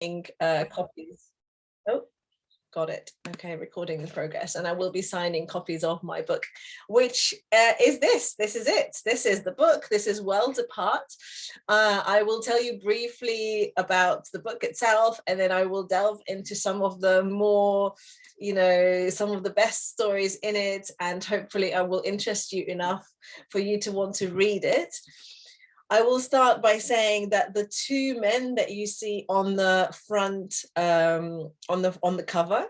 copies. Oh, got it. Okay, recording in progress. And I will be signing copies of my book, which is this. This is it. This is the book. This is Worlds Apart. I will tell you briefly about the book itself, and then I will delve into some of the more, some of the best stories in it, and hopefully I will interest you enough for you to want to read it. I will start by saying that the two men that you see on the front, on the cover,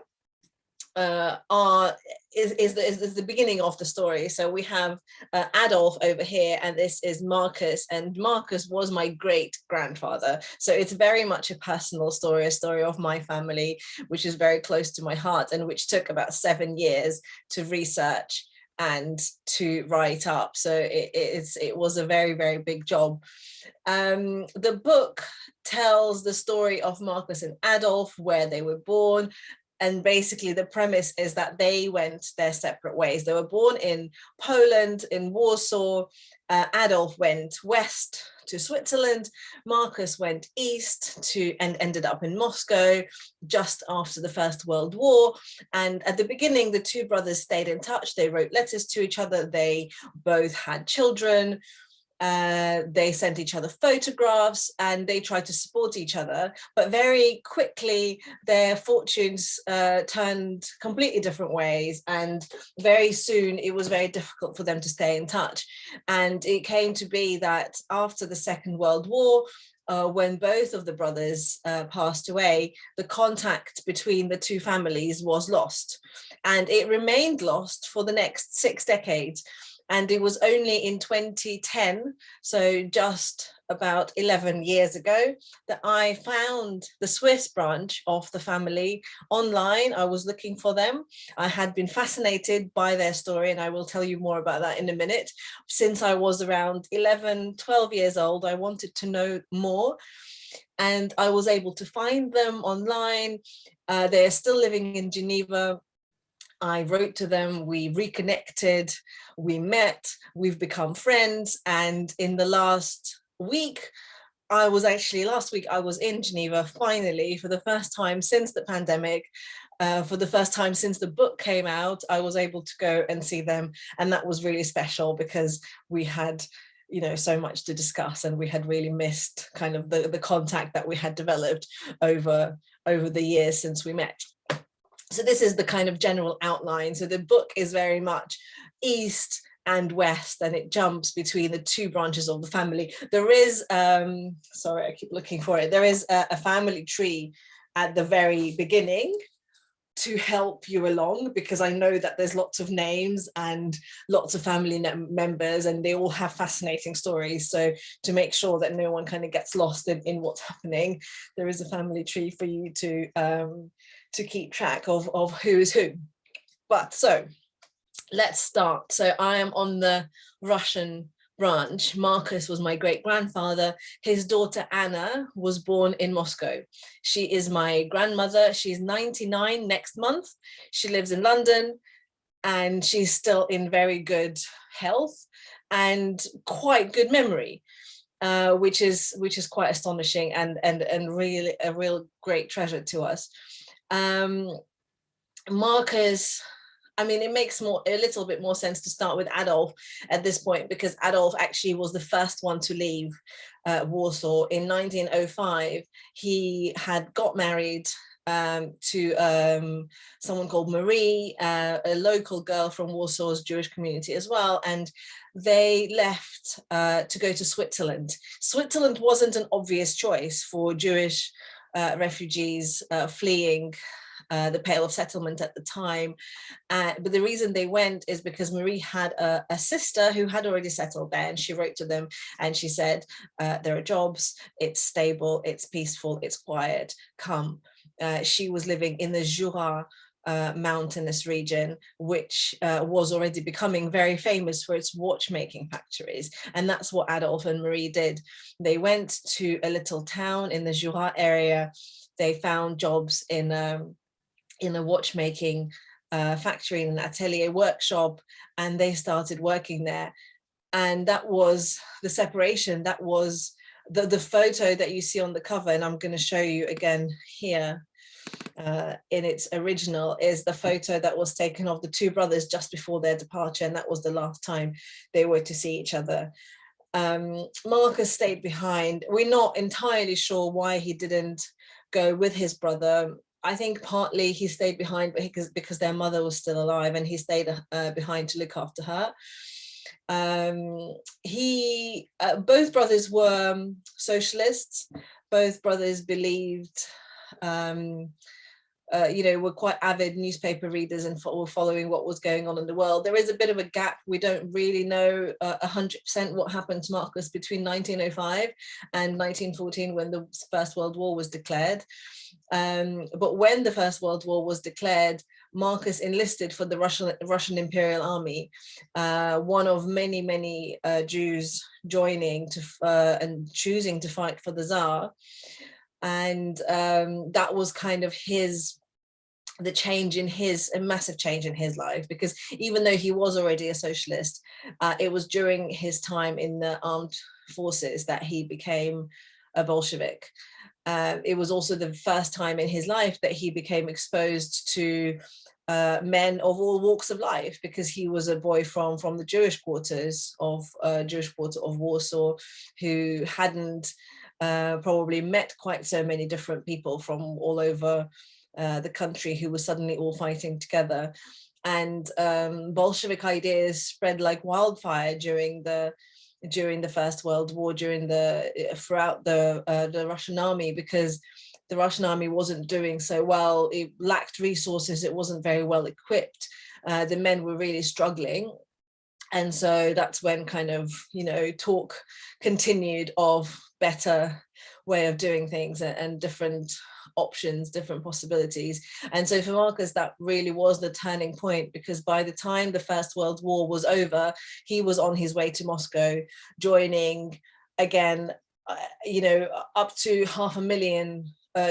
is the beginning of the story. So we have Adolf over here, and this is Marcus, and Marcus was my great grandfather. So it's very much a personal story, a story of my family, which is very close to my heart, and which took about 7 years to research and to write up. So it was a very, very big job. The book tells the story of Marcus and Adolf, where they were born. And basically the premise is that they went their separate ways. They were born in Poland, in Warsaw. Adolf went west to Switzerland. Marcus went east and ended up in Moscow just after the First World War. And at the beginning, the two brothers stayed in touch. They wrote letters to each other. They both had children. They sent each other photographs, and they tried to support each other, but very quickly their fortunes turned completely different ways, and very soon it was very difficult for them to stay in touch. And it came to be that after the Second World War, when both of the brothers passed away, the contact between the two families was lost, and it remained lost for the next 6 decades. And it was only in 2010, so just about 11 years ago, that I found the Swiss branch of the family online. I was looking for them. I had been fascinated by their story, and I will tell you more about that in a minute. Since I was around 11, 12 years old, I wanted to know more, and I was able to find them online. They're still living in Geneva. I wrote to them, we reconnected, we met, we've become friends. And in the last week, last week I was in Geneva, finally, for the first time since the pandemic, for the first time since the book came out. I was able to go and see them. And that was really special because we had, so much to discuss, and we had really missed kind of the contact that we had developed over the years since we met. So this is the kind of general outline. So the book is very much east and west, and it jumps between the two branches of the family. There is, sorry, I keep looking for it. There is a family tree at the very beginning to help you along, because I know that there's lots of names and lots of family members, and they all have fascinating stories. So to make sure that no one kind of gets lost in what's happening, there is a family tree for you to keep track of who is who. But so let's start. So I am on the Russian branch. Marcus was my great grandfather. His daughter Anna was born in Moscow. She is my grandmother. She's 99 next month. She lives in London, and she's still in very good health and quite good memory, which is quite astonishing and really a real great treasure to us. Marcus, I mean, it makes a little bit more sense to start with Adolf at this point, because Adolf actually was the first one to leave Warsaw in 1905. He had got married to someone called Marie, a local girl from Warsaw's Jewish community as well, and they left to go to Switzerland. Switzerland wasn't an obvious choice for Jewish refugees fleeing the Pale of Settlement at the time. But the reason they went is because Marie had a sister who had already settled there, and she wrote to them and she said, there are jobs, it's stable, it's peaceful, it's quiet, come. She was living in the Jura mountainous region, which was already becoming very famous for its watchmaking factories. And that's what Adolf and Marie did. They went to a little town in the Jura area. They found jobs in a watchmaking factory, in an atelier workshop, and they started working there. And that was the separation. That was the photo that you see on the cover, and I'm going to show you again here in its original, is the photo that was taken of the two brothers just before their departure, and that was the last time they were to see each other. Marcus stayed behind. We're not entirely sure why he didn't go with his brother. I think partly he stayed behind because their mother was still alive, and he stayed behind to look after her. Both brothers were socialists. Both brothers believed, were quite avid newspaper readers and were following what was going on in the world. There is a bit of a gap. We don't really know 100% what happened to Marcus between 1905 and 1914, when the First World War was declared. But when the First World War was declared, Marcus enlisted for the Russian Imperial Army, one of many Jews joining and choosing to fight for the Tsar. And that was kind of a massive change in his life, because even though he was already a socialist, it was during his time in the armed forces that he became a Bolshevik. It was also the first time in his life that he became exposed to men of all walks of life, because he was a boy from the Jewish quarters of Warsaw, who hadn't probably met quite so many different people from all over the country who were suddenly all fighting together. And Bolshevik ideas spread like wildfire during the First World War, throughout the Russian army, because the Russian army wasn't doing so well. It lacked resources. It wasn't very well equipped. The men were really struggling. And so that's when kind of, talk continued of better way of doing things and different options, different possibilities. And so for Marcus, that really was the turning point, because by the time the First World War was over, he was on his way to Moscow, joining again, up to 500,000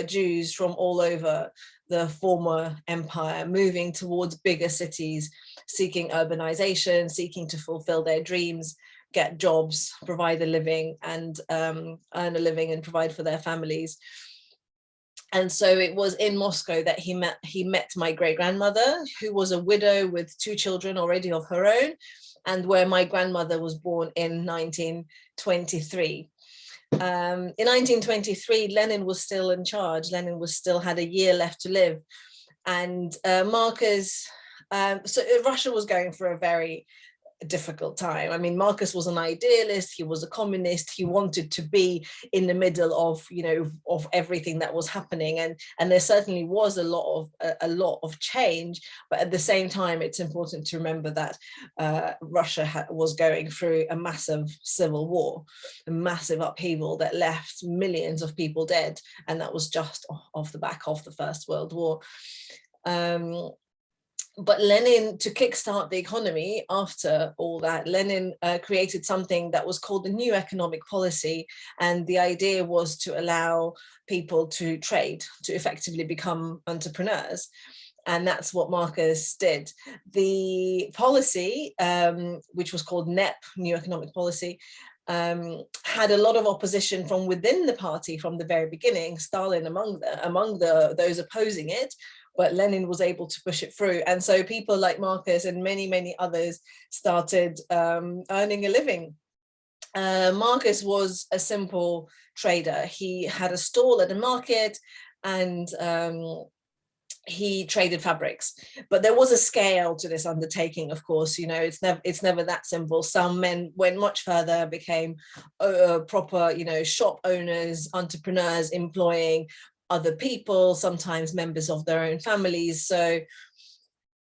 Jews from all over the former empire, moving towards bigger cities, seeking urbanization, seeking to fulfill their dreams, get jobs, provide a living, and earn a living and provide for their families. And so it was in Moscow that he met my great-grandmother, who was a widow with 2 children already of her own, and where my grandmother was born in 1923. In 1923, Lenin was still in charge. Lenin still had a year left to live. And Marcus, so Russia was going for a very difficult time. I mean, Marcus was an idealist. He was a communist. He wanted to be in the middle of, of everything that was happening. And there certainly was a lot of change. But at the same time, it's important to remember that Russia was going through a massive civil war, a massive upheaval that left millions of people dead. And that was just off the back of the First World War. But Lenin, to kickstart the economy after all that, Lenin created something that was called the New Economic Policy. And the idea was to allow people to trade, to effectively become entrepreneurs. And that's what Marcus did. The policy, which was called NEP, New Economic Policy, had a lot of opposition from within the party from the very beginning, Stalin among those opposing it. But Lenin was able to push it through. And so people like Marcus and many others started earning a living. Marcus was a simple trader. He had a stall at the market, and he traded fabrics. But there was a scale to this undertaking, of course. It's never that simple. Some men went much further, became proper, shop owners, entrepreneurs, employing other people, sometimes members of their own families. So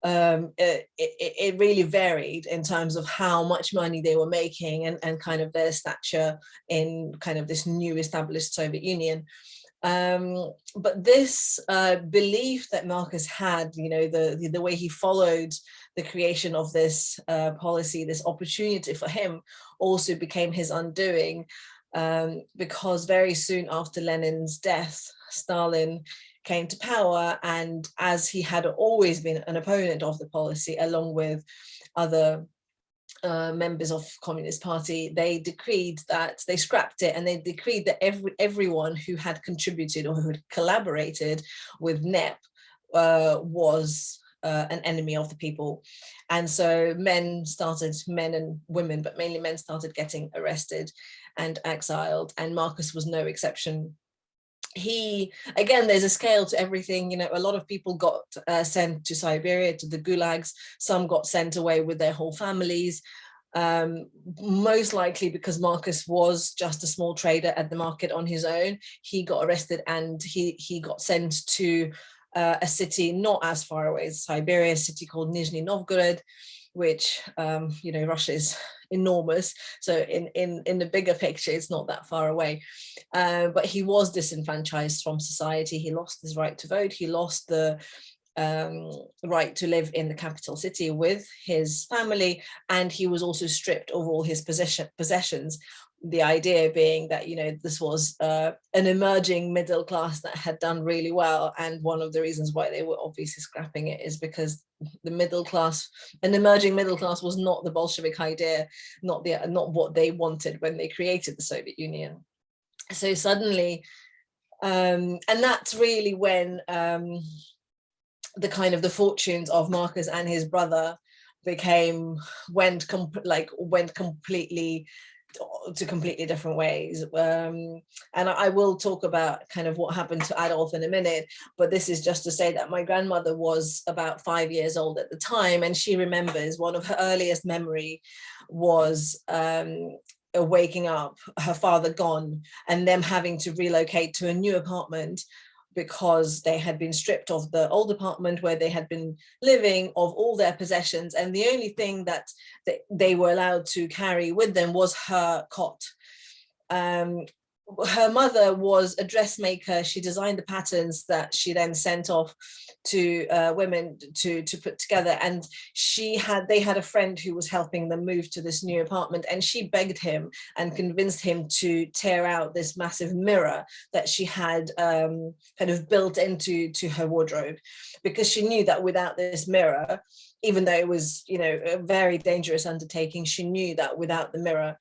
it really varied in terms of how much money they were making and kind of their stature in kind of this new established Soviet Union. But this belief that Marcus had, the way he followed the creation of this policy, this opportunity for him, also became his undoing, because very soon after Lenin's death, Stalin came to power, and as he had always been an opponent of the policy, along with other members of Communist Party, they decreed that they scrapped it, and they decreed that everyone who had contributed or who had collaborated with NEP was an enemy of the people. And so men and women, but mainly men, started getting arrested and exiled, and Marcus was no exception. Again, there's a scale to everything. You know, a lot of people got sent to Siberia, to the gulags. Some got sent away with their whole families, most likely because Marcus was just a small trader at the market on his own. He got arrested, and he got sent to a city not as far away as Siberia, a city called Nizhny Novgorod, which, you know, Russia is enormous. So in the bigger picture, it's not that far away. But he was disenfranchised from society. He lost his right to vote. He lost the right to live in the capital city with his family. And he was also stripped of all his possessions. The idea being that, you know, this was an emerging middle class that had done really well. And one of the reasons why they were obviously scrapping it is because the middle class, an emerging middle class, was not the Bolshevik idea, not what they wanted when they created the Soviet Union. So suddenly, and that's really when the kind of the fortunes of Marcus and his brother went completely to completely different ways. And I will talk about kind of what happened to Adolf in a minute, but this is just to say that my grandmother was about 5 years old at the time, and she remembers one of her earliest memory was waking up, her father gone, and them having to relocate to a new apartment because they had been stripped of the old apartment where they had been living of all their possessions. And the only thing that they were allowed to carry with them was her cot. Her mother was a dressmaker. She designed the patterns that she then sent off to women to put together. And they had a friend who was helping them move to this new apartment, and she begged him and convinced him to tear out this massive mirror that she had kind of built into her wardrobe, because she knew that without this mirror, even though it was, you know, a very dangerous undertaking, she knew that without the mirror,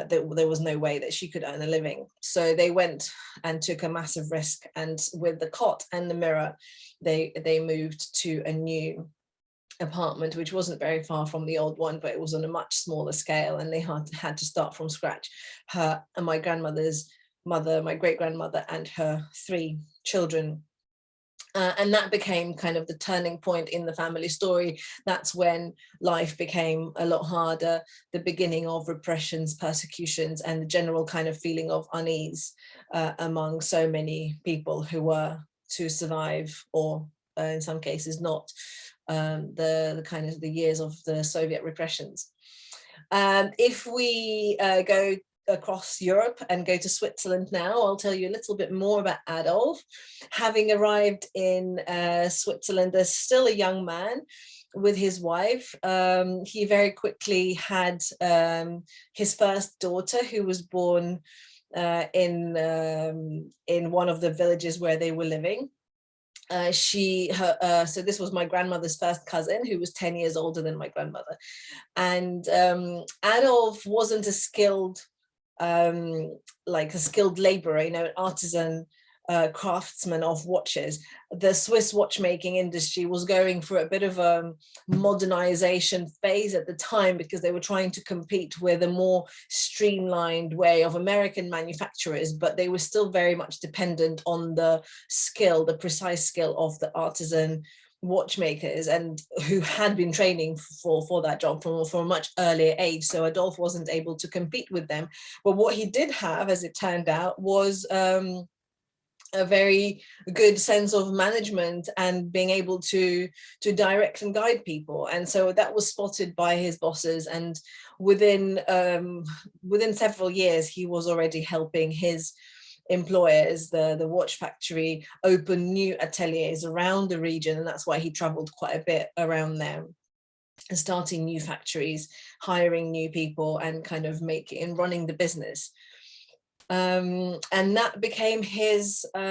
there was no way that she could earn a living. So they went and took a massive risk, and with the cot and the mirror, they moved to a new apartment, which wasn't very far from the old one, but it was on a much smaller scale, and they had to start from scratch. Her and my grandmother's mother, my great-grandmother, and her 3 children. And that became kind of the turning point in the family story. That's when life became a lot harder, the beginning of repressions, persecutions, and the general kind of feeling of unease among so many people who were to survive, or in some cases not, the kind of the years of the Soviet repressions. If we go across Europe and go to Switzerland now, I'll tell you a little bit more about Adolf. Having arrived in Switzerland as still a young man with his wife, he very quickly had his first daughter, who was born in one of the villages where they were living. So this was my grandmother's first cousin, who was 10 years older than my grandmother. And Adolf wasn't a skilled laborer, you know, an artisan craftsman of watches. The Swiss watchmaking industry was going for a bit of a modernization phase at the time, because they were trying to compete with a more streamlined way of American manufacturers, but they were still very much dependent on the precise skill of the artisan watchmakers, and who had been training for that job from a much earlier age. So Adolf wasn't able to compete with them. But what he did have, as it turned out, was a very good sense of management and being able to direct and guide people. And so that was spotted by his bosses, and within several years he was already helping his employers, the watch factory, open new ateliers around the region. And that's why he traveled quite a bit around there, starting new factories, hiring new people, and kind of running the business. And that became his you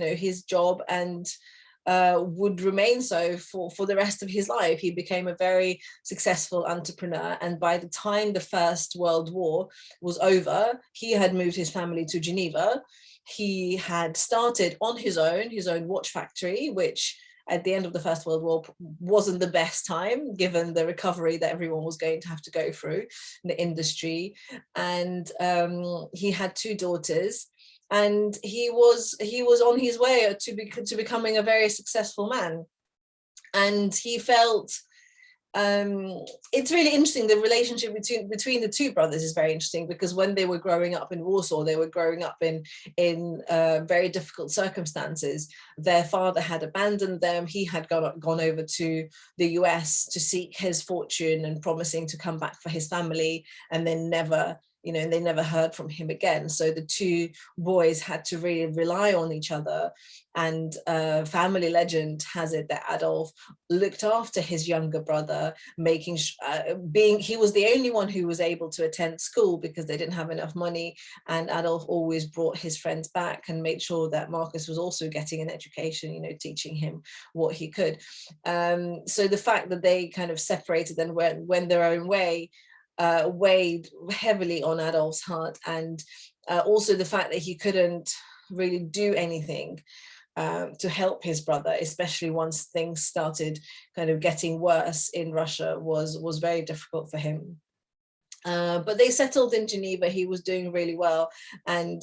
know, his job, and would remain so for the rest of his life. He became a very successful entrepreneur, and by the time the First World War was over, he had moved his family to Geneva. He had started on his own watch factory, which at the end of the First World War wasn't the best time, given the recovery that everyone was going to have to go through in the industry. And he had 2 daughters, and he was on his way to becoming a very successful man. And he felt, it's really interesting, the relationship between the 2 brothers is very interesting, because when they were growing up in Warsaw, they were growing up in very difficult circumstances. Their father had abandoned them. He had gone over to the US to seek his fortune and promising to come back for his family, and then never, they never heard from him again. So the 2 boys had to really rely on each other. And family legend has it that Adolf looked after his younger brother, he was the only one who was able to attend school because they didn't have enough money. And Adolf always brought his friends back and made sure that Marcus was also getting an education, teaching him what he could. So the fact that they kind of separated and went their own way weighed heavily on Adolf's heart, and also the fact that he couldn't really do anything to help his brother, especially once things started kind of getting worse in Russia, was very difficult for him. But they settled in Geneva. He was doing really well, and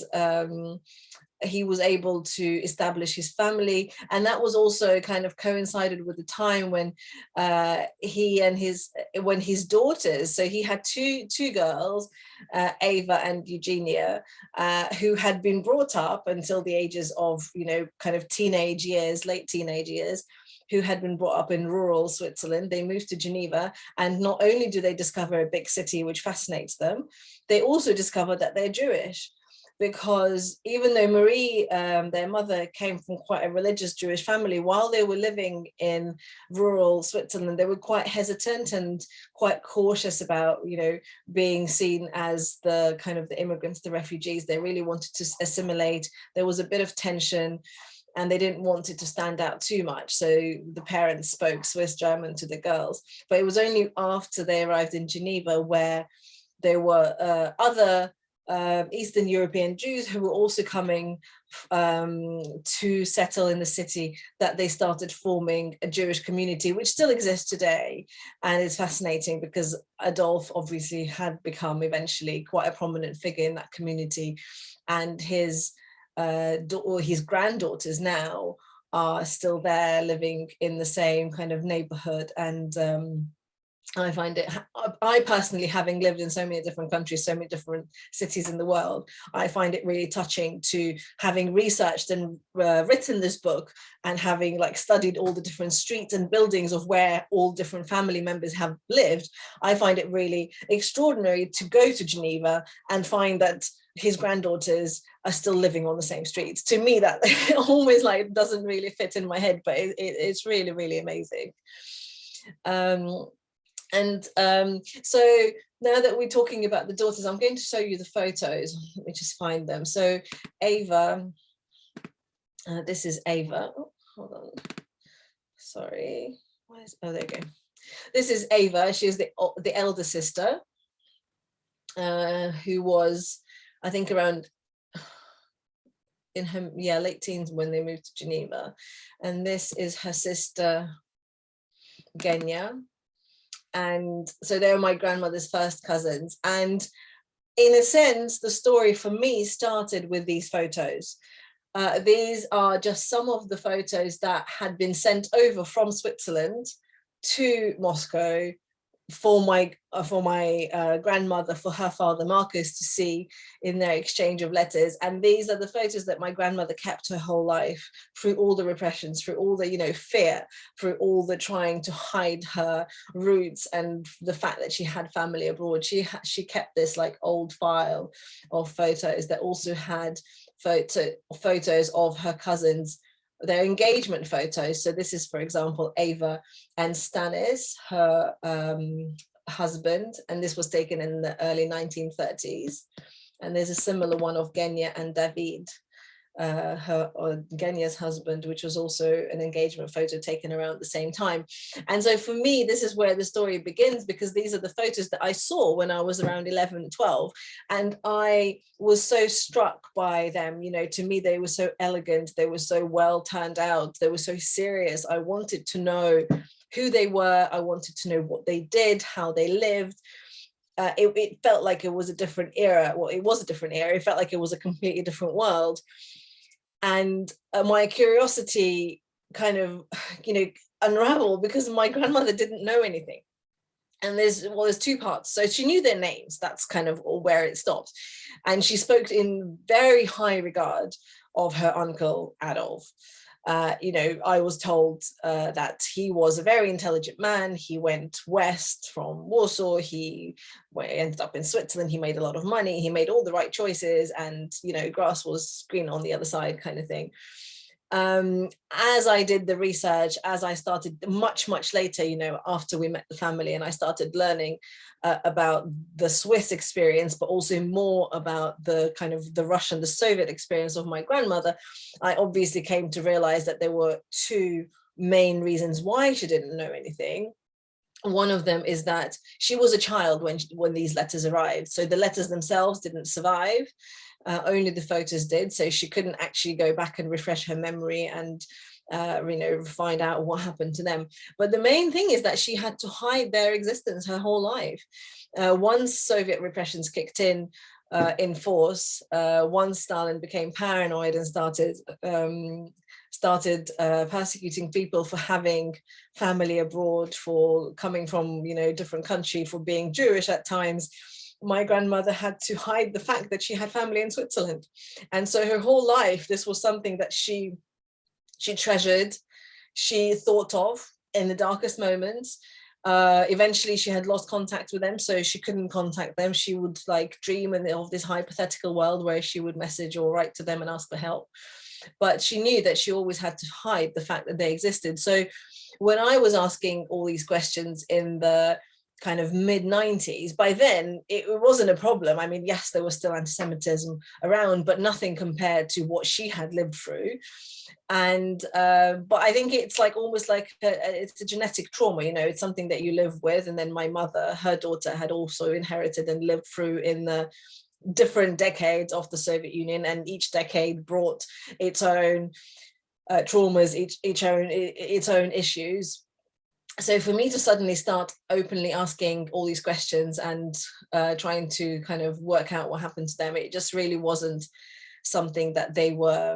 he was able to establish his family. And that was also kind of coincided with the time when his daughters, so he had two girls, Ava and Eugenia, who had been brought up until the ages of, kind of late teenage years, who had been brought up in rural Switzerland. They moved to Geneva, and not only do they discover a big city, which fascinates them, they also discover that they're Jewish. Because even though Marie, their mother, came from quite a religious Jewish family, while they were living in rural Switzerland, they were quite hesitant and quite cautious about, being seen as the kind of the immigrants, the refugees. They really wanted to assimilate. There was a bit of tension, and they didn't want it to stand out too much. So the parents spoke Swiss German to the girls. But it was only after they arrived in Geneva, where there were other Eastern European Jews who were also coming to settle in the city, that they started forming a Jewish community, which still exists today. And it's fascinating because Adolf obviously had become eventually quite a prominent figure in that community, and his granddaughters now are still there, living in the same kind of neighborhood. And I personally, having lived in so many different countries, so many different cities in the world, I find it really touching to, having researched and written this book, and having studied all the different streets and buildings of where all different family members have lived. I find it really extraordinary to go to Geneva and find that his granddaughters are still living on the same streets. To me, that always doesn't really fit in my head, but it's really, really amazing. So now that we're talking about the daughters, I'm going to show you the photos. Let me just find them. So Ava, this is Ava. Oh, hold on. Sorry. Oh, there you go. This is Ava. She is the elder sister, who was, I think, around in her late teens when they moved to Geneva. And this is her sister, Genya. And so they were my grandmother's first cousins. And in a sense, the story for me started with these photos. These are just some of the photos that had been sent over from Switzerland to Moscow for my grandmother, for her father Marcus to see in their exchange of letters. And these are the photos that my grandmother kept her whole life, through all the repressions, through all the fear, through all the trying to hide her roots and the fact that she had family abroad. She kept this old file of photos that also had photos of her cousins, their engagement photos. So this is, for example, Ava and Stanis, her husband, and this was taken in the early 1930s. And there's a similar one of Genya and David. Genya's husband, which was also an engagement photo taken around the same time. And so for me, this is where the story begins, because these are the photos that I saw when I was around 11, 12. And I was so struck by them. You know, to me, they were so elegant. They were so well turned out. They were so serious. I wanted to know who they were. I wanted to know what they did, how they lived. It felt like it was a different era. Well, it was a different era. It felt like it was a completely different world. And my curiosity kind of, unraveled, because my grandmother didn't know anything. And there's two parts. So she knew their names. That's kind of where it stopped. And she spoke in very high regard of her uncle Adolf. I was told that he was a very intelligent man. He went west from Warsaw. He ended up in Switzerland. He made a lot of money. He made all the right choices, and grass was green on the other side, kind of thing. As I did the research, as I started much later, after we met the family, and I started learning about the Swiss experience, but also more about the kind of the Russian, the Soviet experience of my grandmother, I obviously came to realize that there were two main reasons why she didn't know anything. One of them is that she was a child when these letters arrived. So the letters themselves didn't survive. Only the photos did. So she couldn't actually go back and refresh her memory and find out what happened to them. But the main thing is that she had to hide their existence her whole life. Once Soviet repressions kicked in force, once Stalin became paranoid and started persecuting people for having family abroad, for coming from different country, for being Jewish at times, my grandmother had to hide the fact that she had family in Switzerland. And so her whole life, this was something that she treasured, she thought of in the darkest moments. Eventually she had lost contact with them, so she couldn't contact them. She would dream of this hypothetical world where she would message or write to them and ask for help. But she knew that she always had to hide the fact that they existed. So when I was asking all these questions in the kind of mid-90s, by then it wasn't a problem. I mean, yes, there was still anti-Semitism around, but nothing compared to what she had lived through. And but I think it's almost like it's a genetic trauma, it's something that you live with. And then my mother, her daughter, had also inherited and lived through in the different decades of the Soviet Union, and each decade brought its own traumas, its own issues. So for me to suddenly start openly asking all these questions and trying to kind of work out what happened to them, it just really wasn't something that they were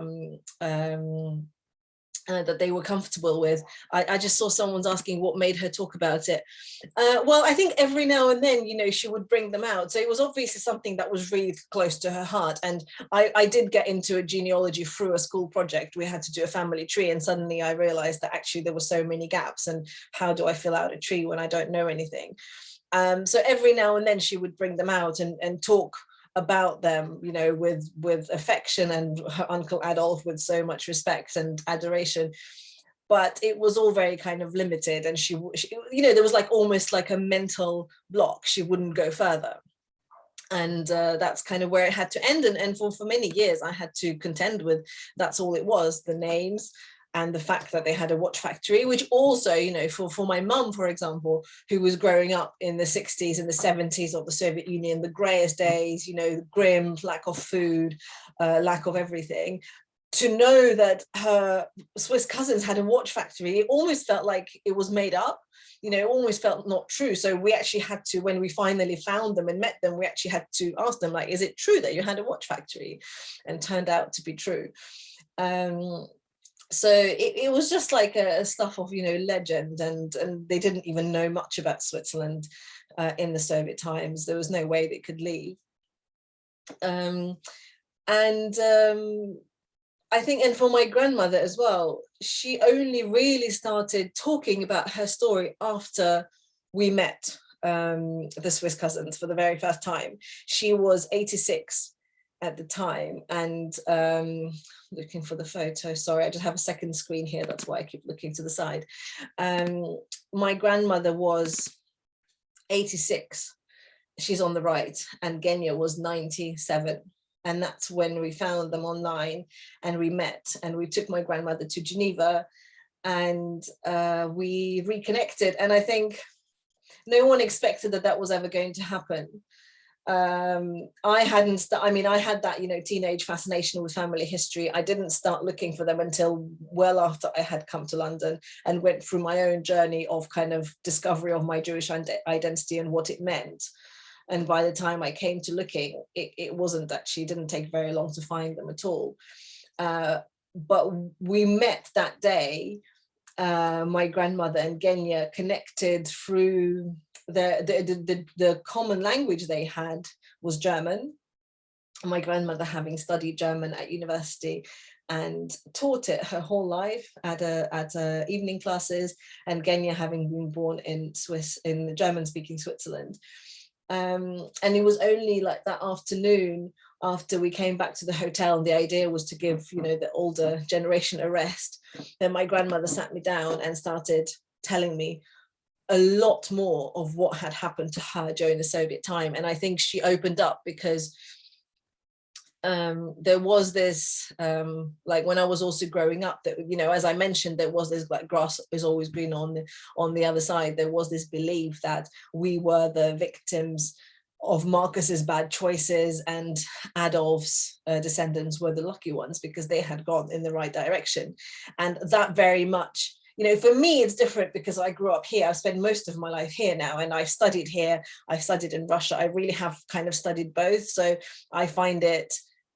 comfortable with. I just saw someone's asking what made her talk about it. Well, I think every now and then, she would bring them out. So it was obviously something that was really close to her heart. And I did get into a genealogy through a school project. We had to do a family tree, and suddenly I realized that actually there were so many gaps, and how do I fill out a tree when I don't know anything? So every now and then she would bring them out and talk about them, with affection, and her uncle Adolf with so much respect and adoration. But it was all very kind of limited, and she there was almost like a mental block. She wouldn't go further. And that's kind of where it had to end. And for many years I had to contend with that's all it was, the names and the fact that they had a watch factory, which also, for my mum, for example, who was growing up in the 60s and the 70s of the Soviet Union, the greyest days, grim, lack of food, lack of everything, to know that her Swiss cousins had a watch factory, it almost felt like it was made up, almost felt not true. So we actually had to, when we finally found them and met them, we actually had to ask them, is it true that you had a watch factory? And turned out to be true. So it was just like a stuff of, legend, and they didn't even know much about Switzerland in the Soviet times. There was no way they could leave. I think, and for my grandmother as well, she only really started talking about her story after we met the Swiss cousins for the very first time. She was 86 at the time, and looking for the photo, sorry, I just have a second screen here, that's why I keep looking to the side. My grandmother was 86, she's on the right, and Genya was 97. And that's when we found them online and we met, and we took my grandmother to Geneva, and we reconnected. And I think no one expected that that was ever going to happen. I had that, teenage fascination with family history. I didn't start looking for them until well after I had come to London and went through my own journey of kind of discovery of my Jewish identity and what it meant. And by the time I came to looking, it wasn't actually, didn't take very long to find them at all. But we met that day. My grandmother and Genya connected through the common language they had was German. My grandmother, having studied German at university and taught it her whole life at evening classes, and Genya having been born in the German-speaking Switzerland. And it was only like that afternoon, after we came back to the hotel, and the idea was to give, the older generation a rest, then my grandmother sat me down and started telling me a lot more of what had happened to her during the Soviet time. And I think she opened up because there was this, like when I was also growing up, that, as I mentioned, there was this, like, grass is always green on the other side. There was this belief that we were the victims of Marcus's bad choices, and Adolf's descendants were the lucky ones because they had gone in the right direction. And that very much, for me, it's different because I grew up here. I've spent most of my life here now, and I've studied here. I've studied in Russia. I really have kind of studied both. So I find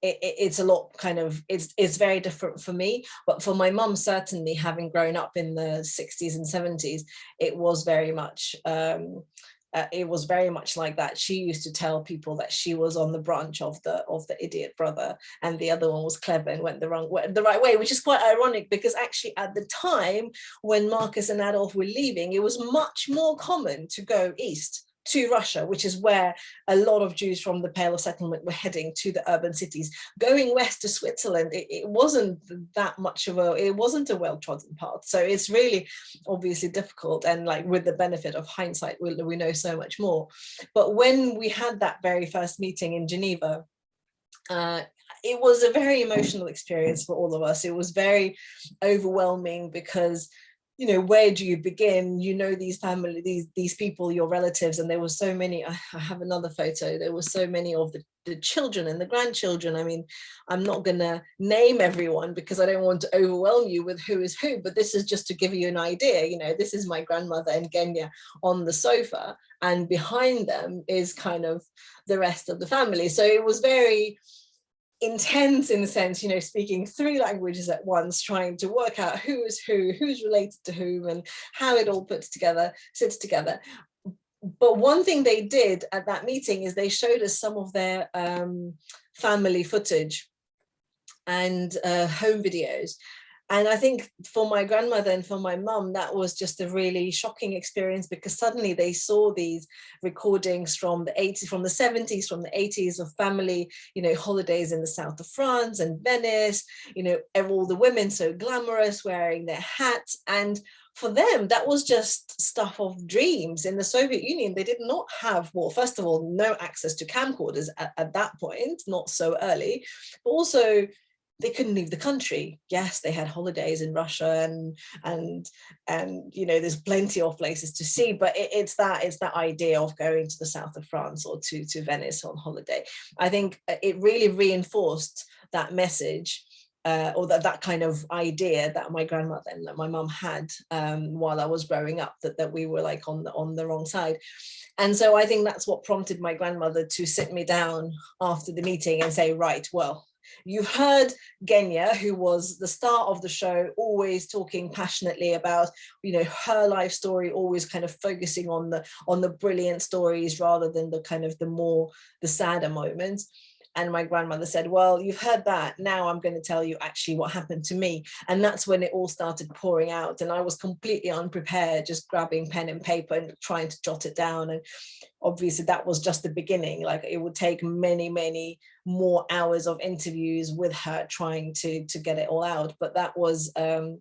it's a lot kind of, it's very different for me. But for my mum, certainly, having grown up in the 60s and 70s, it was very much, like that. She used to tell people that she was on the branch of the idiot brother, and the other one was clever and went the right way, which is quite ironic because actually at the time when Marcus and Adolf were leaving, it was much more common to go east to Russia, which is where a lot of Jews from the Pale of Settlement were heading to the urban cities. Going west to Switzerland, it wasn't that much it wasn't a well-trodden path. So it's really obviously difficult, and like with the benefit of hindsight, we know so much more. But when we had that very first meeting in Geneva, it was a very emotional experience for all of us. It was very overwhelming because, where do you begin? These family, these people, your relatives, and there were so many. I have another photo. There were so many of the children and the grandchildren. I mean, I'm not gonna name everyone because I don't want to overwhelm you with who is who, but this is just to give you an idea. This is my grandmother and Genya on the sofa, and behind them is kind of the rest of the family. So it was very intense in the sense, speaking 3 languages at once, trying to work out who is who, who's related to whom, and how it all sits together. But one thing they did at that meeting is they showed us some of their family footage and home videos. And I think for my grandmother and for my mum, that was just a really shocking experience, because suddenly they saw these recordings from the 80s, from the 70s, from the 80s of family, holidays in the south of France and Venice, all the women so glamorous, wearing their hats. And for them, that was just stuff of dreams. In the Soviet Union, they did not have, well, first of all, no access to camcorders at that point, not so early, but also they couldn't leave the country. Yes, they had holidays in Russia and there's plenty of places to see, but it's that idea of going to the south of France or to Venice on holiday. I think it really reinforced that message, or that kind of idea that my grandmother and my mum had while I was growing up, that we were like on the wrong side. And so I think that's what prompted my grandmother to sit me down after the meeting and say, right, well, you heard Genya, who was the star of the show, always talking passionately about, her life story, always kind of focusing on the brilliant stories rather than the sadder moments. And my grandmother said, well, you've heard that. Now I'm going to tell you actually what happened to me. And that's when it all started pouring out. And I was completely unprepared, just grabbing pen and paper and trying to jot it down. And obviously that was just the beginning. Like, it would take many, many more hours of interviews with her trying to get it all out. But that was the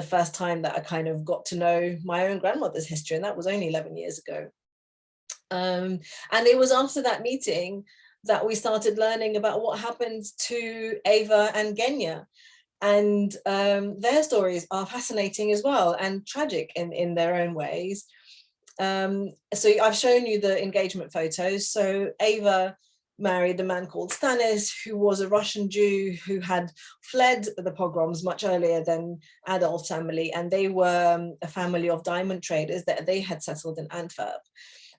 first time that I kind of got to know my own grandmother's history. And that was only 11 years ago. And it was after that meeting that we started learning about what happened to Ava and Genya. And their stories are fascinating as well, and tragic in their own ways. So I've shown you the engagement photos. So Ava married a man called Stanis, who was a Russian Jew who had fled the pogroms much earlier than Adolf's family, and they were a family of diamond traders that they had settled in Antwerp.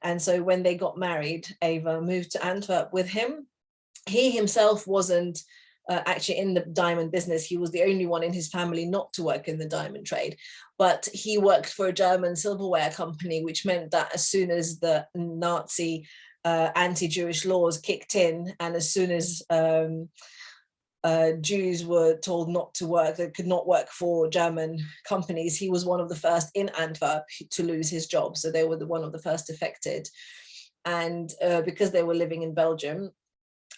And so when they got married, Ava moved to Antwerp with him. He himself wasn't actually in the diamond business. He was the only one in his family not to work in the diamond trade, but he worked for a German silverware company, which meant that as soon as the Nazi anti-Jewish laws kicked in, and as soon as Jews were told not to work, they could not work for German companies, he was one of the first in Antwerp to lose his job. So they were one of the first affected. And because they were living in Belgium,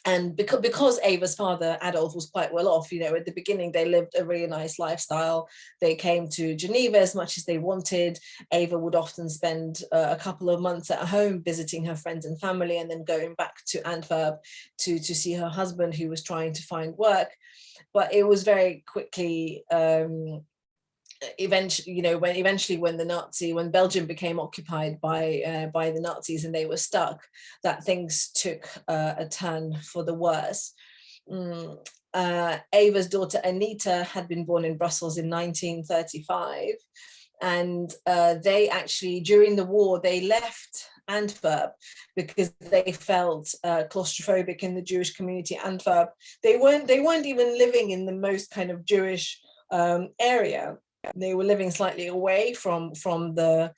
and because Ava's father, Adolf, was quite well off, at the beginning, they lived a really nice lifestyle. They came to Geneva as much as they wanted. Ava would often spend a couple of months at home visiting her friends and family, and then going back to Antwerp to see her husband, who was trying to find work. But it was very quickly, eventually when Belgium became occupied by the Nazis and they were stuck, that things took a turn for the worse. Ava's daughter Anita had been born in Brussels in 1935, and they actually, during the war, they left Antwerp because they felt claustrophobic in the Jewish community. Antwerp, they weren't even living in the most kind of Jewish area. They were living slightly away from the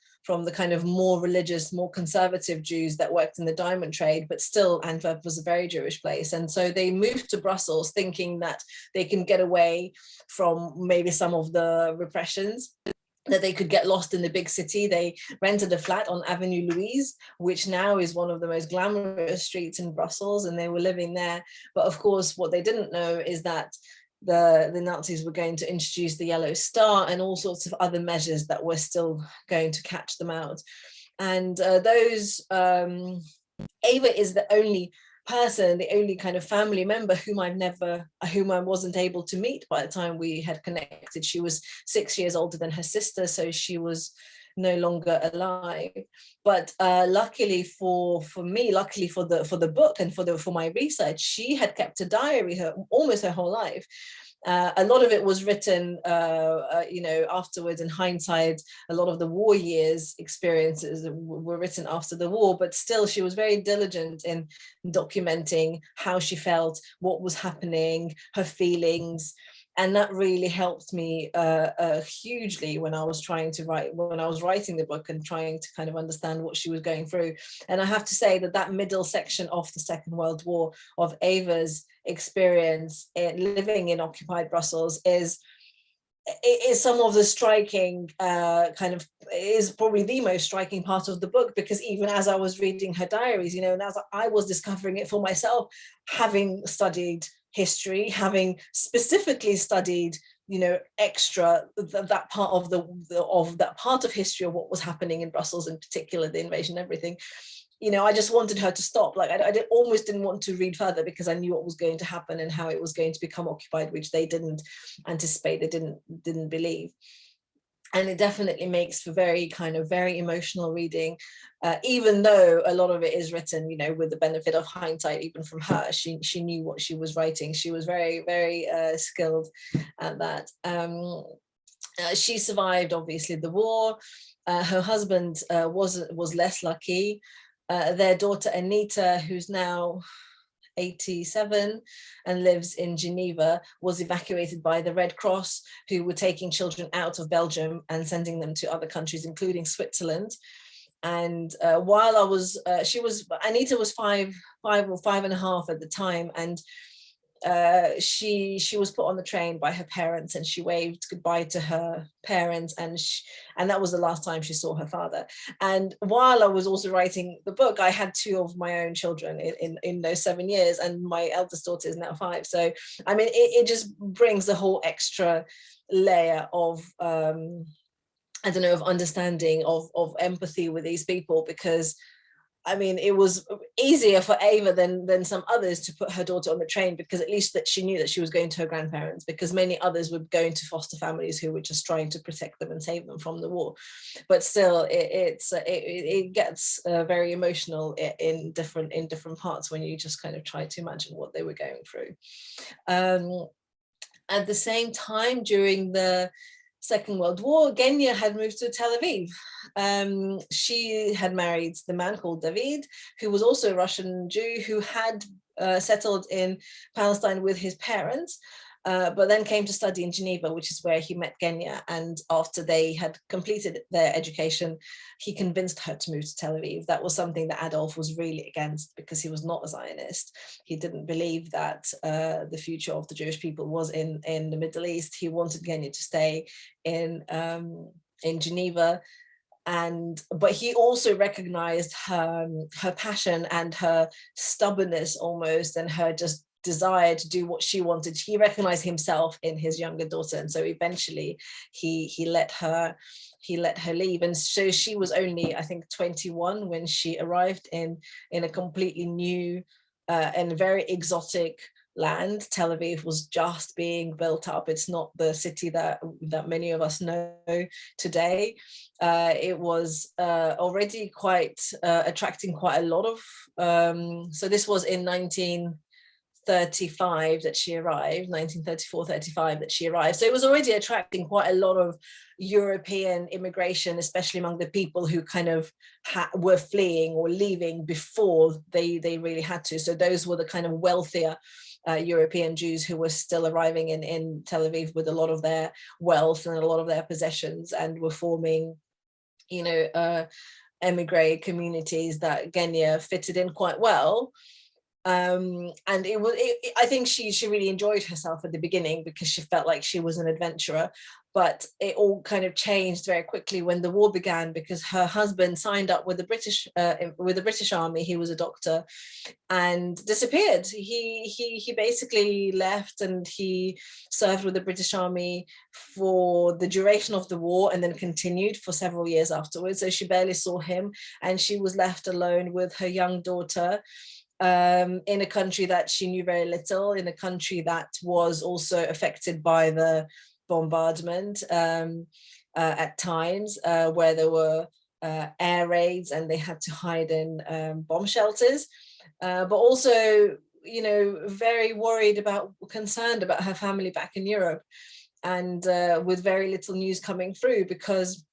kind of more religious, more conservative Jews that worked in the diamond trade, but still Antwerp was a very Jewish place. And so they moved to Brussels thinking that they can get away from maybe some of the repressions, that they could get lost in the big city. They rented a flat on Avenue Louise, which now is one of the most glamorous streets in Brussels, and they were living there. But of course, what they didn't know is that the Nazis were going to introduce the Yellow Star and all sorts of other measures that were still going to catch them out. And Ava is the only person, the only kind of family member whom I wasn't able to meet by the time we had connected. She was 6 years older than her sister, so she was no longer alive. But luckily for me, luckily for the book and for my research, she had kept a diary almost her whole life. A lot of it was written, afterwards. In hindsight, a lot of the war years experiences were written after the war, but still she was very diligent in documenting how she felt, what was happening, her feelings. And that really helped me hugely when I was writing the book and trying to kind of understand what she was going through. And I have to say that middle section of the Second World War, of Ava's experience in living in occupied Brussels, is some of the striking is probably the most striking part of the book, because even as I was reading her diaries, and as I was discovering it for myself, having studied history, having specifically studied extra that part of that part of history of what was happening in Brussels, in particular the invasion, everything, I just wanted her to stop. Like I almost didn't want to read further, because I knew what was going to happen and how it was going to become occupied, which they didn't anticipate, they didn't believe. And it definitely makes for very emotional reading, even though a lot of it is written, with the benefit of hindsight. Even from her, she knew what she was writing. She was very, very skilled at that. She survived, obviously, the war. Her husband was less lucky. Their daughter Anita, who's now 87 and lives in Geneva, was evacuated by the Red Cross, who were taking children out of Belgium and sending them to other countries, including Switzerland. And while Anita was five or 5.5 at the time, and she was put on the train by her parents, and she waved goodbye to her parents, and that was the last time she saw her father. And while I was also writing the book, I had 2 of my own children in those 7 years, and my eldest daughter is now 5. So I mean, it just brings a whole extra layer of of understanding, of empathy with these people, because I mean, it was easier for Ava than some others to put her daughter on the train, because at least that she knew that she was going to her grandparents, because many others were going to foster families who were just trying to protect them and save them from the war. But still, it gets very emotional in different parts when you just kind of try to imagine what they were going through. At the same time, during the Second World War, Genya had moved to Tel Aviv. She had married the man called David, who was also a Russian Jew who had settled in Palestine with his parents, but then came to study in Geneva, which is where he met Genya. And after they had completed their education, he convinced her to move to Tel Aviv. That was something that Adolf was really against, because he was not a Zionist. He didn't believe that the future of the Jewish people was in the Middle East. He wanted Genya to stay in Geneva. But he also recognized her passion and her stubbornness almost, and her just desire to do what she wanted. He recognized himself in his younger daughter, and so eventually he let her leave. And so she was only, I think, 21 when she arrived in a completely new and very exotic land. Tel Aviv was just being built up. It's not the city that many of us know today. It was already quite attracting quite a lot of, so this was in 1935 that she arrived, 1934-35 that she arrived. So it was already attracting quite a lot of European immigration, especially among the people who kind of were fleeing or leaving before they really had to. So those were the kind of wealthier European Jews who were still arriving in Tel Aviv with a lot of their wealth and a lot of their possessions, and were forming, emigre communities that Genya fitted in quite well. And I think she really enjoyed herself at the beginning, because she felt like she was an adventurer. But it all kind of changed very quickly when the war began, because her husband signed up with the British Army. He was a doctor, and disappeared. He basically left, and he served with the British Army for the duration of the war, and then continued for several years afterwards. So she barely saw him, and she was left alone with her young daughter, in a country that she knew very little, in a country that was also affected by the bombardment at times, where there were air raids and they had to hide in bomb shelters, but also, very concerned about her family back in Europe, and with very little news coming through, because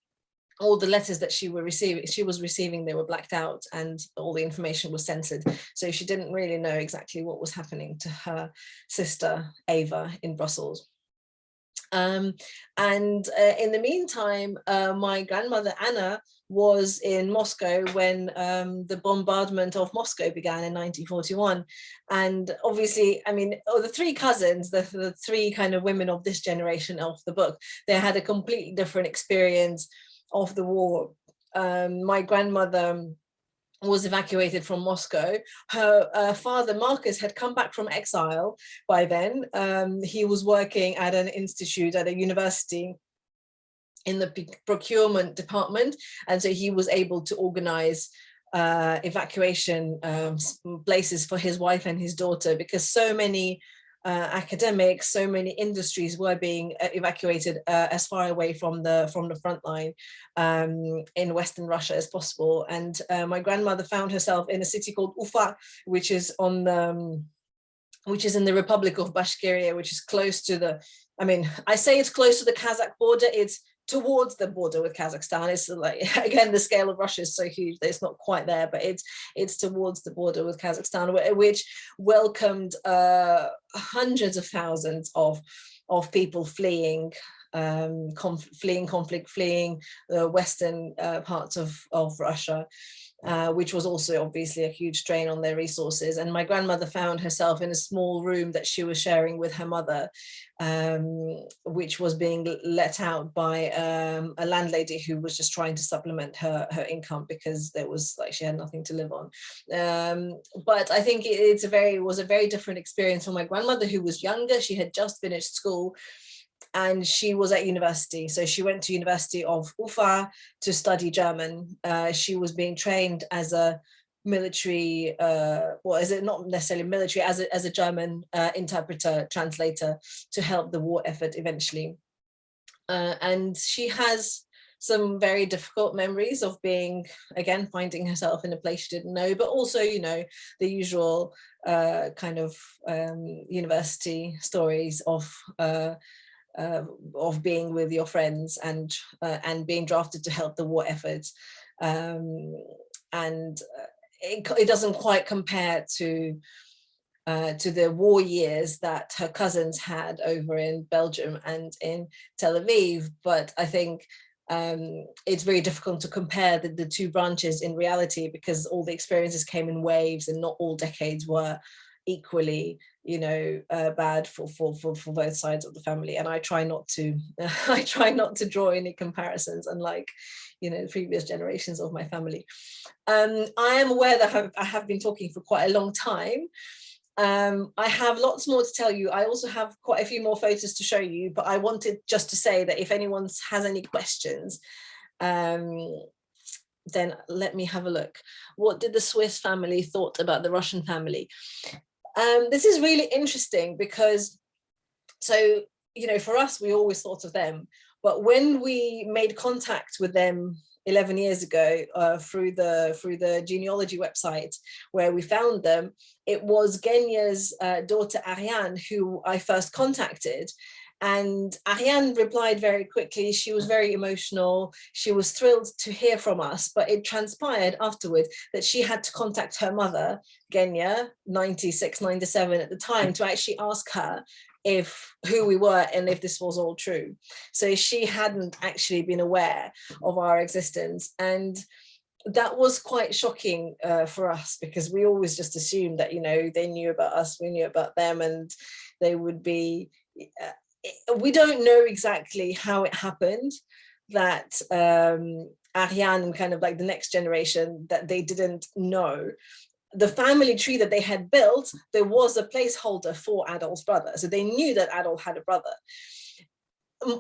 all the letters that she was receiving, they were blacked out, and all the information was censored. So she didn't really know exactly what was happening to her sister Ava in Brussels. And in the meantime, my grandmother Anna was in Moscow when the bombardment of Moscow began in 1941. And obviously, I mean, the three cousins, the three kind of women of this generation of the book, they had a completely different experience of the war. My grandmother was evacuated from Moscow. Her father, Marcus, had come back from exile by then. He was working at an institute, at a university, in the procurement department. And so he was able to organize evacuation places for his wife and his daughter, because so many academics, so many industries were being evacuated as far away from the front line in Western Russia as possible. And my grandmother found herself in a city called Ufa, which is in the Republic of Bashkiria, which is close to the, I mean, I say it's close to the Kazakh border. It's towards the border with Kazakhstan. It's like, again, the scale of Russia is so huge that it's not quite there, but it's towards the border with Kazakhstan, which welcomed hundreds of thousands of people fleeing conflict, fleeing the western parts of Russia. Which was also obviously a huge strain on their resources. And my grandmother found herself in a small room that she was sharing with her mother, which was being let out by a landlady who was just trying to supplement her income, because there was, like, she had nothing to live on. But I think it was a very different experience for my grandmother, who was younger. She had just finished school, and she was at university. So she went to University of Ufa to study German. She was being trained as a military, well, is it not necessarily military, as a German interpreter, translator, to help the war effort eventually. And she has some very difficult memories of being, again, finding herself in a place she didn't know, but also, you know, the usual kind of university stories of being with your friends and being drafted to help the war effort. And it doesn't quite compare to the war years that her cousins had over in Belgium and in Tel Aviv. But I think it's very difficult to compare the two branches in reality, because all the experiences came in waves and not all decades were equally, you know, bad for both sides of the family. And I try not to I try not to draw any comparisons, unlike, you know, the previous generations of my family. I am aware that I have been talking for quite a long time. I have lots more to tell you. I also have quite a few more photos to show you, but I wanted just to say that if anyone has any questions, then let me have a look. What did the Swiss family thought about the Russian family? This is really interesting because, so, you know, for us, we always thought of them, but when we made contact with them 11 years ago through the genealogy website where we found them, it was Genya's daughter Ariane who I first contacted. And Ariane replied very quickly. She was very emotional. She was thrilled to hear from us, but it transpired afterwards that she had to contact her mother, Genya, 96, 97 at the time, to actually ask her who we were and if this was all true. So she hadn't actually been aware of our existence. And that was quite shocking for us, because we always just assumed that, you know, they knew about us, we knew about them, and they would be, we don't know exactly how it happened that Ariane and kind of like the next generation, that they didn't know. The family tree that they had built, there was a placeholder for Adolf's brother. So they knew that Adolf had a brother.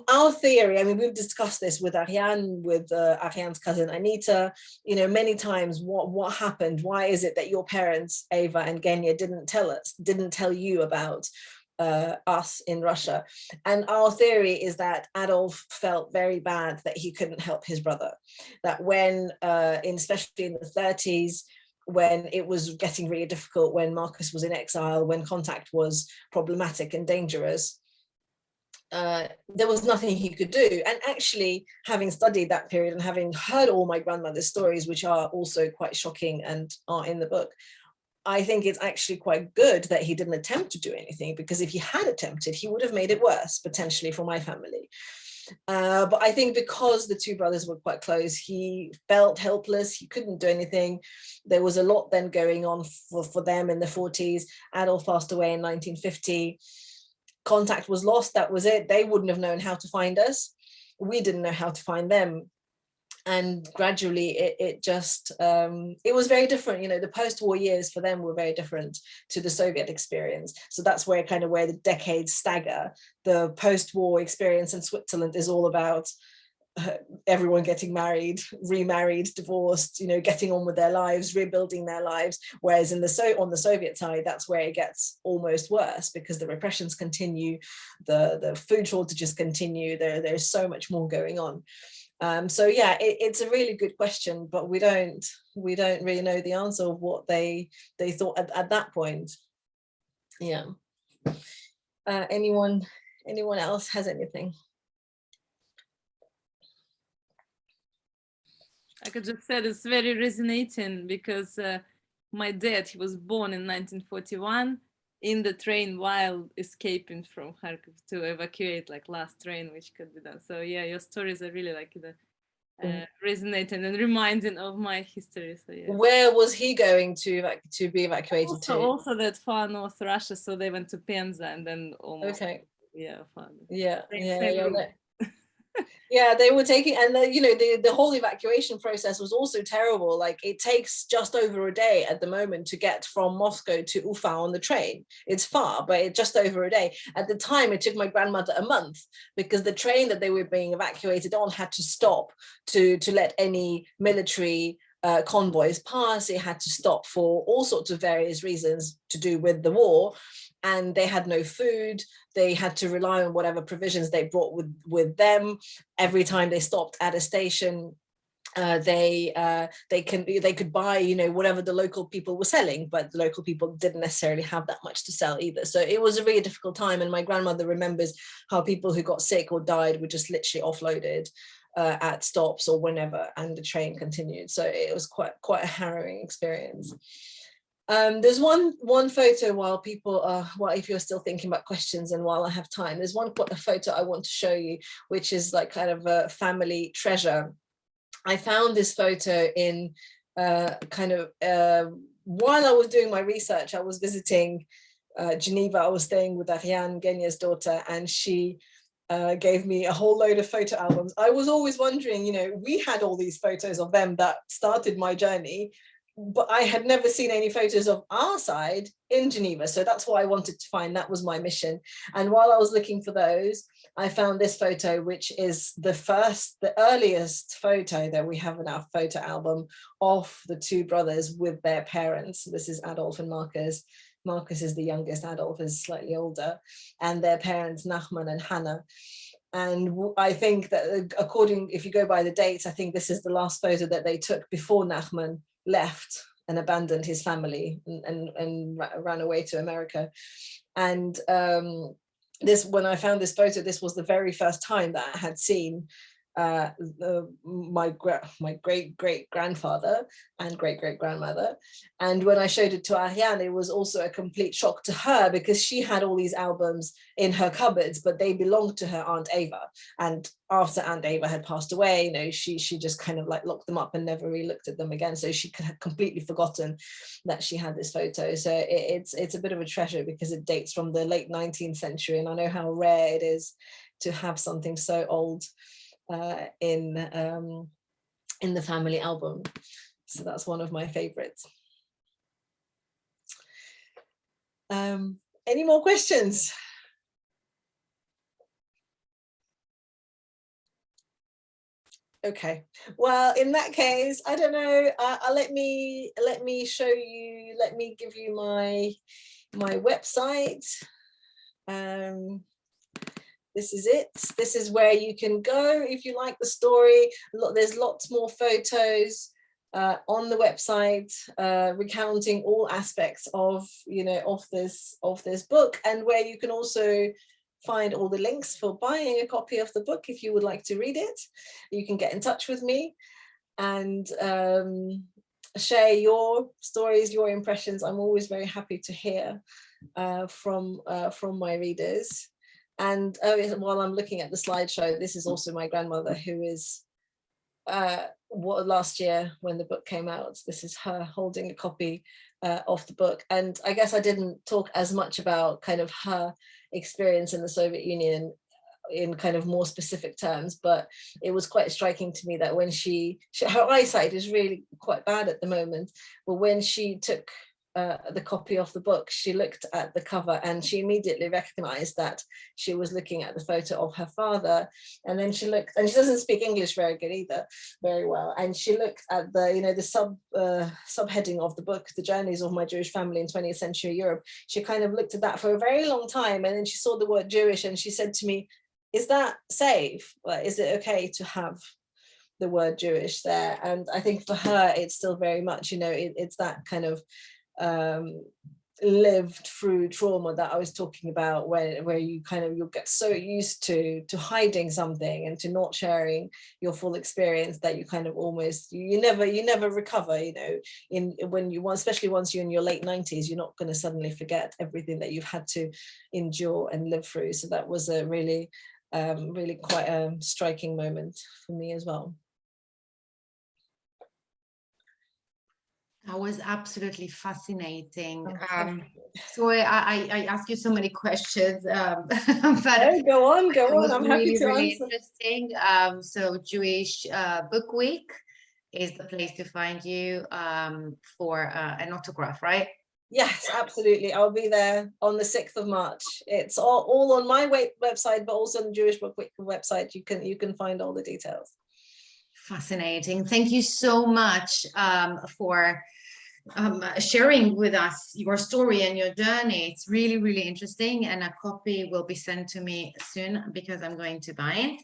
Our theory, I mean, we've discussed this with Ariane, with Ariane's cousin Anita, you know, many times. What happened? Why is it that your parents, Ava and Genya, didn't tell you about us in Russia? And our theory is that Adolf felt very bad that he couldn't help his brother. That when, especially in the 30s, when it was getting really difficult, when Marcus was in exile, when contact was problematic and dangerous, there was nothing he could do. And actually, having studied that period and having heard all my grandmother's stories, which are also quite shocking and are in the book, I think it's actually quite good that he didn't attempt to do anything, because if he had attempted, he would have made it worse, potentially, for my family. But I think because the two brothers were quite close, he felt helpless. He couldn't do anything. There was a lot then going on for them in the 40s. Adolf passed away in 1950. Contact was lost. That was it. They wouldn't have known how to find us. We didn't know how to find them. And gradually it just, it was very different. You know, the post-war years for them were very different to the Soviet experience. So that's where the decades stagger. The post-war experience in Switzerland is all about everyone getting married, remarried, divorced, you know, getting on with their lives, rebuilding their lives. Whereas on the Soviet side, that's where it gets almost worse, because the repressions continue, the food shortages continue. There's so much more going on. So yeah, it's a really good question, but we don't really know the answer of what they thought at that point. Yeah. Anyone else has anything? I could just say it's very resonating, because my dad, he was born in 1941 in the train while escaping from Kharkiv to evacuate, like last train which could be done. So yeah, your stories are really like resonating and reminding of my history. So yeah. Where was he going to be evacuated to? Also that far north Russia, so they went to Penza and then almost. Okay. Yeah, far. Yeah, Same yeah, they were taking, and you know, the whole evacuation process was also terrible. Like, it takes just over a day at the moment to get from Moscow to Ufa on the train. It's far, but it's just over a day. At the time, it took my grandmother a month, because the train that they were being evacuated on had to stop to let any military convoys pass. It had to stop for all sorts of various reasons to do with the war, and they had no food. They had to rely on whatever provisions they brought with them. Every time they stopped at a station, they could buy, you know, whatever the local people were selling, but the local people didn't necessarily have that much to sell either. So it was a really difficult time. And my grandmother remembers how people who got sick or died were just literally offloaded at stops or whenever, and the train continued. So it was quite a harrowing experience. There's one photo while people are, well, if you're still thinking about questions and while I have time, there's one photo I want to show you, which is like kind of a family treasure. I found this photo in while I was doing my research. I was visiting Geneva. I was staying with Ariane, Genya's daughter, and she gave me a whole load of photo albums. I was always wondering, you know, we had all these photos of them that started my journey, but I had never seen any photos of our side in Geneva. So that's what I wanted to find. That was my mission. And while I was looking for those, I found this photo, which is the earliest photo that we have in our photo album of the two brothers with their parents. This is Adolf and Marcus. Marcus is the youngest, Adolf is slightly older, and their parents, Nachman and Hannah. And I think that if you go by the dates, I think this is the last photo that they took before Nachman left and abandoned his family and ran away to America. And when I found this photo, this was the very first time that I had seen my great grandfather and great grandmother. And when I showed it to Ariane, it was also a complete shock to her, because she had all these albums in her cupboards, but they belonged to her Aunt Ava. And after Aunt Ava had passed away, you know, she just kind of like locked them up and never really looked at them again. So she had completely forgotten that she had this photo. So it's a bit of a treasure, because it dates from the late 19th century, and I know how rare it is to have something so old in the family album. So that's one of my favorites. Any more questions? Okay, well, in that case, I don't know, let me show you, let me give you my website. This is it. This is where you can go if you like the story. There's lots more photos on the website recounting all aspects of, you know, of this book, and where you can also find all the links for buying a copy of the book if you would like to read it. You can get in touch with me and share your stories, your impressions. I'm always very happy to hear from my readers. And while I'm looking at the slideshow, this is also my grandmother, who is last year when the book came out, this is her holding a copy of the book. And I guess I didn't talk as much about kind of her experience in the Soviet Union in kind of more specific terms, but it was quite striking to me that when her eyesight is really quite bad at the moment, but when she took the copy of the book, she looked at the cover and she immediately recognized that she was looking at the photo of her father. And then she looked, and she doesn't speak English very good either, very well. And she looked at the, you know, the subheading of the book, The Journeys of My Jewish Family in 20th Century Europe. She kind of looked at that for a very long time. And then she saw the word Jewish and she said to me, is that safe? Like, is it okay to have the word Jewish there? And I think for her, it's still very much, you know, it's that kind of lived through trauma that I was talking about, where you'll get so used to hiding something and to not sharing your full experience that you kind of almost you never recover, you know, especially once you're in your late 90s, you're not going to suddenly forget everything that you've had to endure and live through. So that was a really quite a striking moment for me as well. That was absolutely fascinating. So I ask you so many questions, but go on. I'm happy to really answer. interesting. So Jewish Book Week is the place to find you for an autograph, right? Yes, absolutely. I'll be there on the 6th of March. It's all on my website, but also on the Jewish Book Week website. You can find all the details. Fascinating. Thank you so much for sharing with us your story and your journey. It's really, really interesting, and a copy will be sent to me soon because I'm going to buy it.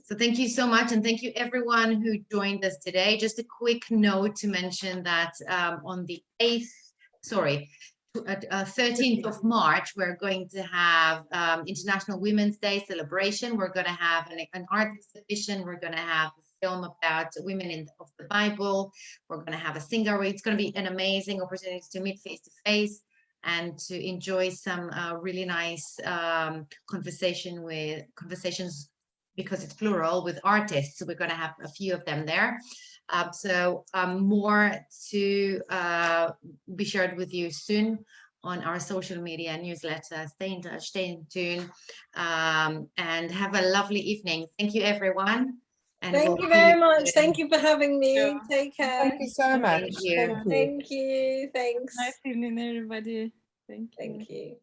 So thank you so much, and thank you everyone who joined us today. Just a quick note to mention that on the 13th of March, we're going to have International Women's Day celebration. We're going to have an art exhibition. We're going to have a film about women of the Bible. We're going to have a singer. It's going to be an amazing opportunity to meet face to face and to enjoy some really nice conversations, because it's plural, with artists. So we're going to have a few of them there. So more to be shared with you soon on our social media newsletter. Stay in touch, stay in tune, and have a lovely evening. Thank you, everyone. And Thank you very much. Thank you for having me. Take care. Thank you so much. Thank you. Thank you. Thanks. Nice evening, everybody. Thank you. Thank you.